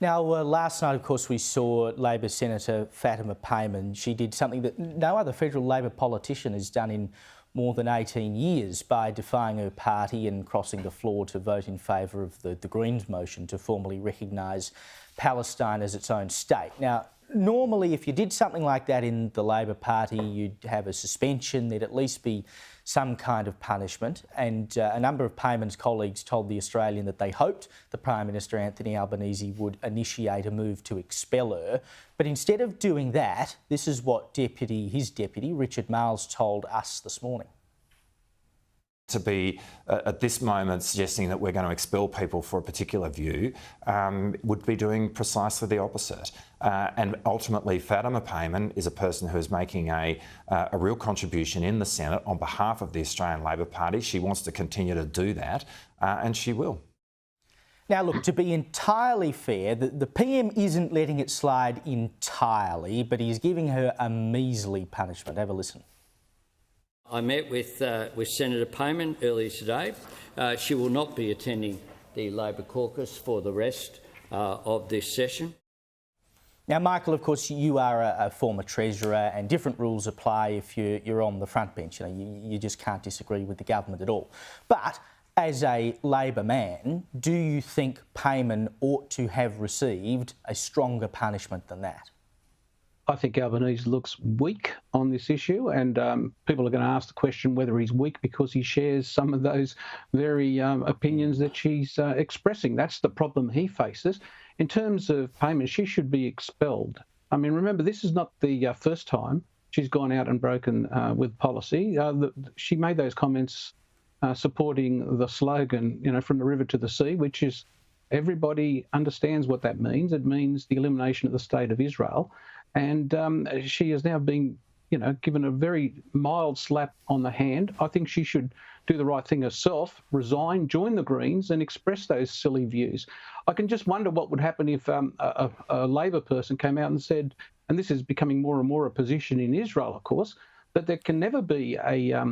Now, last night, of course, we saw Labor Senator Fatima Payman. She did something that no other federal Labor politician has done in more than 18 years by defying her party and crossing the floor to vote in favour of the Greens motion to formally recognise Palestine as its own state. Now, normally, if you did something like that in the Labor Party, you'd have a suspension, there'd at least be some kind of punishment. And a number of Payman's colleagues told The Australian that they hoped the Prime Minister, Anthony Albanese, would initiate a move to expel her. But instead of doing that, this is what his deputy, Richard Marles, told us this morning. To be at this moment suggesting that we're going to expel people for a particular view would be doing precisely the opposite. And ultimately, Fatima Payman is a person who is making a real contribution in the Senate on behalf of the Australian Labor Party. She wants to continue to do that, and she will. Now, look, to be entirely fair, the PM isn't letting it slide entirely, but he's giving her a measly punishment. Have a listen. I met with Senator Payman earlier today. She will not be attending the Labor caucus for the rest of this session. Now, Michael, of course, you are a former Treasurer and different rules apply if you're on the front bench. You know, you just can't disagree with the government at all. But as a Labor man, do you think Payman ought to have received a stronger punishment than that? I think Albanese looks weak on this issue, and people are going to ask the question whether he's weak because he shares some of those very opinions that she's expressing. That's the problem he faces. In terms of Payman, she should be expelled. I mean, remember, this is not the first time she's gone out and broken with policy. She made those comments supporting the slogan, you know, from the river to the sea, which is everybody understands what that means. It means the elimination of the state of Israel. And she is now being, you know, given a very mild slap on the hand. I think she should do the right thing herself, resign, join the Greens and express those silly views. I can just wonder what would happen if a Labor person came out and said, and this is becoming more and more a position in Israel, of course, that there can never be a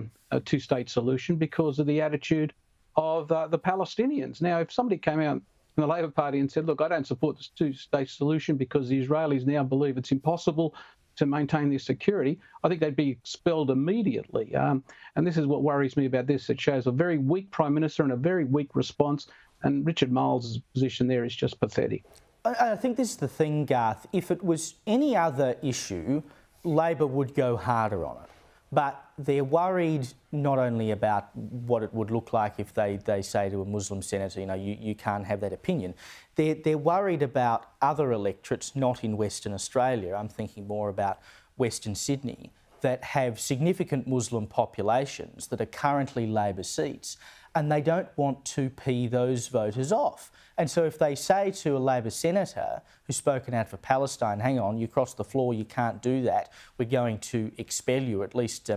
two-state solution because of the attitude of the Palestinians. Now, if somebody came out from the Labor Party and said, look, I don't support this two-state solution because the Israelis now believe it's impossible to maintain their security, I think they'd be expelled immediately. And this is what worries me about this. It shows a very weak Prime Minister and a very weak response, and Richard Marles' position there is just pathetic. I think this is the thing, Garth. If it was any other issue, Labor would go harder on it. But they're worried not only about what it would look like if they say to a Muslim senator, you know, you can't have that opinion. They're worried about other electorates not in Western Australia. I'm thinking more about Western Sydney, that have significant Muslim populations that are currently Labor seats, and they don't want to pee those voters off. And so if they say to a Labor senator who's spoken out for Palestine, hang on, you crossed the floor, you can't do that, we're going to expel you, at least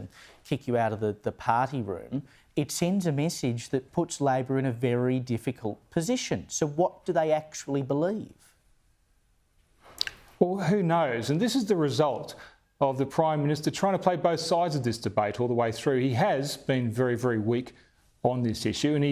kick you out of the party room, it sends a message that puts Labor in a very difficult position. So what do they actually believe? Well, who knows? And this is the result of the Prime Minister trying to play both sides of this debate all the way through. He has been very, very weak on this issue, and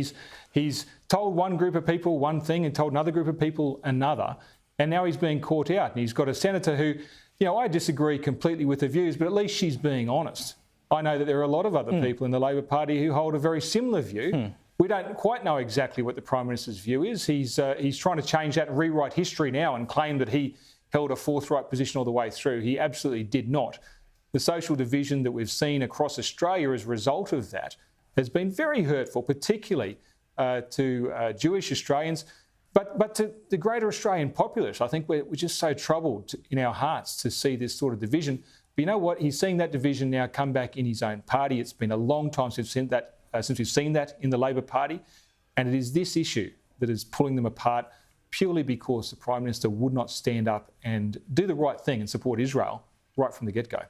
he's told one group of people one thing and told another group of people another, and now he's being caught out. And he's got a senator who, you know, I disagree completely with her views, but at least she's being honest. I know that there are a lot of other people in the Labor Party who hold a very similar view. We don't quite know exactly what the Prime Minister's view is. He's trying to change that and rewrite history now and claim that he held a forthright position all the way through. He absolutely did not. The social division that we've seen across Australia as a result of that has been very hurtful, particularly to Jewish Australians, but to the greater Australian populace. I think we're just so troubled in our hearts to see this sort of division. But you know what? He's seeing that division now come back in his own party. It's been a long time since we've seen that in the Labor Party, and it is this issue that is pulling them apart purely because the Prime Minister would not stand up and do the right thing and support Israel right from the get-go.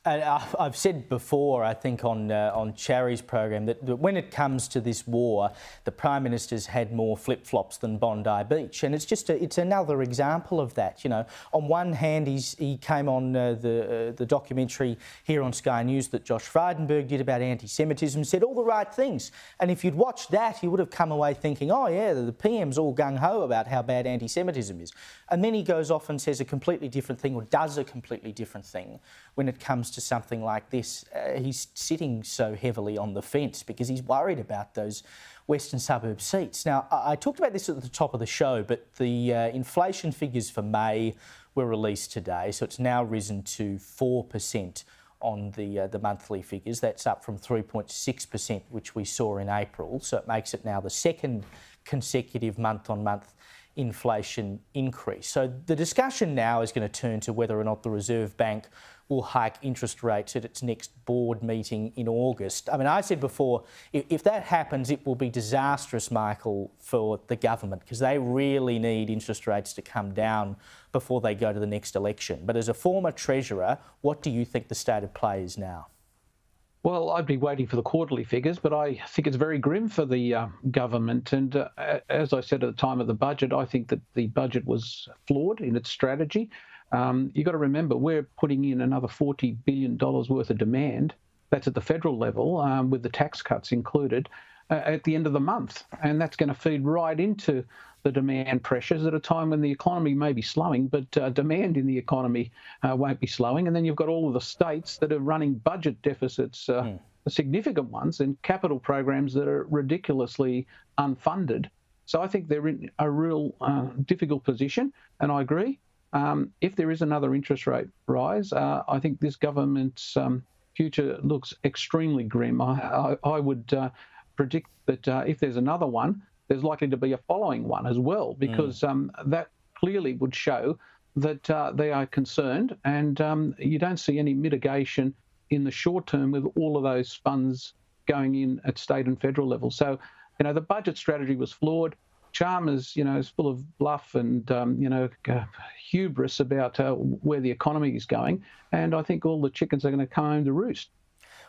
I've said before, I think on Cherry's program, that when it comes to this war, the Prime Minister's had more flip-flops than Bondi Beach, and it's another example of that. You know, on one hand, he came on the documentary here on Sky News that Josh Frydenberg did about anti-Semitism, said all the right things, and if you'd watched that, you would have come away thinking, oh yeah, the PM's all gung-ho about how bad anti-Semitism is, and then he goes off and says a completely different thing, or does a completely different thing when it comes to something like this. He's sitting so heavily on the fence because he's worried about those Western suburb seats. Now, I talked about this at the top of the show, but the inflation figures for May were released today, so it's now risen to 4% on the monthly figures. That's up from 3.6%, which we saw in April, so it makes it now the second consecutive month-on-month inflation increase. So the discussion now is going to turn to whether or not the Reserve Bank will hike interest rates at its next board meeting in August. I mean, I said before, if that happens, it will be disastrous, Michael, for the government, because they really need interest rates to come down before they go to the next election. But as a former Treasurer, what do you think the state of play is now? Well, I'd be waiting for the quarterly figures, but I think it's very grim for the government. And as I said at the time of the budget, I think that the budget was flawed in its strategy. You've got to remember, we're putting in another $40 billion worth of demand. That's at the federal level, with the tax cuts included, at the end of the month. And that's going to feed right into the demand pressures at a time when the economy may be slowing, but demand in the economy won't be slowing. And then you've got all of the states that are running budget deficits, significant ones, and capital programs that are ridiculously unfunded. So I think they're in a real difficult position, and I agree. If there is another interest rate rise, I think this government's future looks extremely grim. I would predict that if there's another one, there's likely to be a following one as well, because that clearly would show that they are concerned, and you don't see any mitigation in the short term with all of those funds going in at state and federal level. So, you know, the budget strategy was flawed. Chalmers, you know, is full of bluff and, hubris about where the economy is going. And I think all the chickens are going to come home to roost.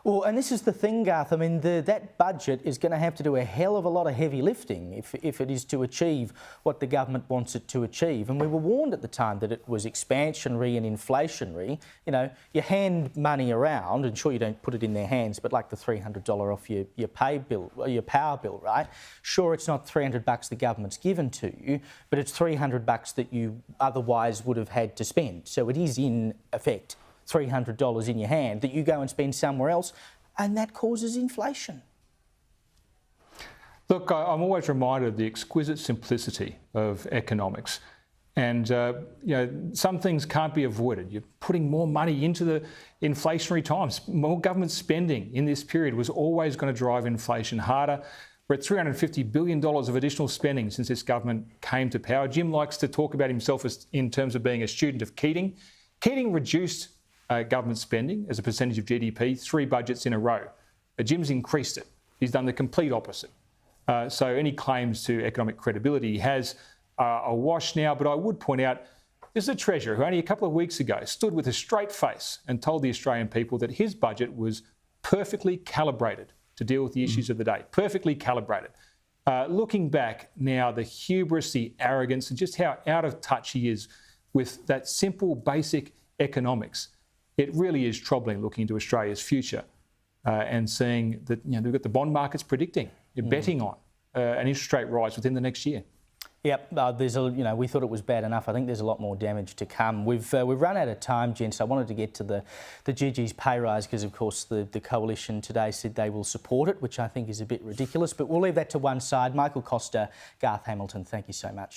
Well, and this is the thing, Garth. I mean, that budget is going to have to do a hell of a lot of heavy lifting if it is to achieve what the government wants it to achieve. And we were warned at the time that it was expansionary and inflationary. You know, you hand money around, and sure, you don't put it in their hands, but like the $300 off your pay bill, your power bill, right? Sure, it's not $300 the government's given to you, but it's $300 that you otherwise would have had to spend. So it is, in effect, $300 in your hand that you go and spend somewhere else, and that causes inflation. Look, I'm always reminded of the exquisite simplicity of economics. And, some things can't be avoided. You're putting more money into the inflationary times. More government spending in this period was always going to drive inflation harder. We're at $350 billion of additional spending since this government came to power. Jim likes to talk about himself in terms of being a student of Keating. Keating reduced government spending as a percentage of GDP 3 budgets in a row. Jim's increased it. He's done the complete opposite. So any claims to economic credibility he has are awash now. But I would point out, there's a Treasurer who only a couple of weeks ago stood with a straight face and told the Australian people that his budget was perfectly calibrated to deal with the issues of the day. Perfectly calibrated. Looking back now, the hubris, the arrogance, and just how out of touch he is with that simple, basic economics. It really is troubling looking into Australia's future and seeing that, we've got the bond markets predicting, betting on an interest rate rise within the next year. Yep, we thought it was bad enough. I think there's a lot more damage to come. We've run out of time, gents. I wanted to get to the GG's pay rise because, of course, the coalition today said they will support it, which I think is a bit ridiculous. But we'll leave that to one side. Michael Costa, Garth Hamilton, thank you so much.